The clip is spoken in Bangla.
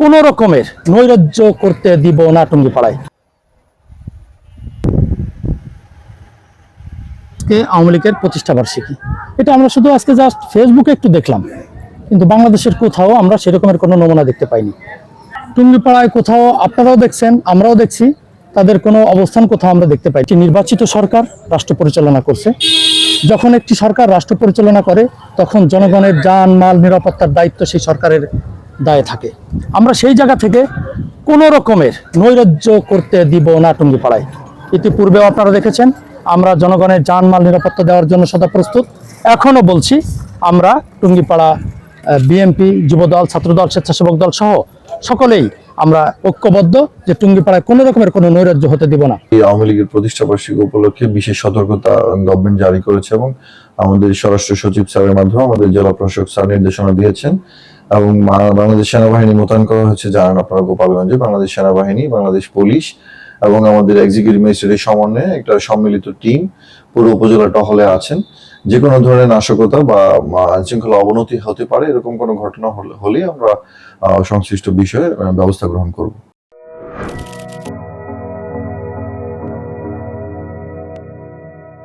কোনো রকমের নৈরাজ্য করতে দিব না টুঙ্গিপাড়ায়। আওয়ামী লীগের প্রতিষ্ঠা বার্ষিকী, এটা আমরা শুধু আজকে জাস্ট ফেসবুকে একটু দেখলাম, কিন্তু বাংলাদেশের কোথাও আমরা সেরকমের কোনো নমুনা দেখতে পাইনি। টুঙ্গিপাড়ায় কোথাও আপনারাও দেখছেন, আমরাও দেখছি, তাদের কোনো অবস্থান কোথাও আমরা দেখতে পাই। নির্বাচিত সরকার রাষ্ট্র পরিচালনা করছে, যখন একটি সরকার রাষ্ট্র পরিচালনা করে তখন জনগণের জান মাল নিরাপত্তার দায়িত্ব সেই সরকারের দায়ে থাকে। আমরা সেই জায়গা থেকে কোনো রকমের নৈরাজ্য করতে দিব না টুঙ্গিপাড়ায়। ইতিপূর্বেও আপনারা দেখেছেন আমরা জনগণের জান মাল নিরাপত্তা দেওয়ার জন্য সদা প্রস্তুত। এখনও বলছি, আমরা টুঙ্গিপাড়া বিএনপি, যুবদল, ছাত্রদল, স্বেচ্ছাসেবক দল সহ সকলেই আমরা ঐক্যবদ্ধ যে টুঙ্গিপাড়ায় কোনো রকমের কোনো নৈরাজ্য হতে দিব না। এই আওয়ামী লীগের প্রতিষ্ঠা বার্ষিকী উপলক্ষে বিশেষ সতর্কতা গভর্নমেন্ট জারি করেছে এবং আমাদের স্বরাষ্ট্র সচিব স্যারের মাধ্যমে আমাদের জেলা প্রশাসক স্যার নির্দেশনা দিয়েছেন এবং বাংলাদেশ সেনাবাহিনী মোতায়েন করা হয়েছে। জানেন আপনারা গোপালগঞ্জে বাংলাদেশ সেনাবাহিনী, বাংলাদেশ পুলিশ এবং আমাদের এক্সিকিউটিভ ম্যাজিস্ট্রেটের সমন্বয়ে একটা সম্মিলিত টিম পুরো উপজেলা টহলে আছেন। যে কোনো ধরনের নাশকতা বা আইনশৃঙ্খলা অবনতি হতে পারে এরকম কোনো ঘটনা হলে আমরা সংশ্লিষ্ট বিষয়ে ব্যবস্থা গ্রহণ করব।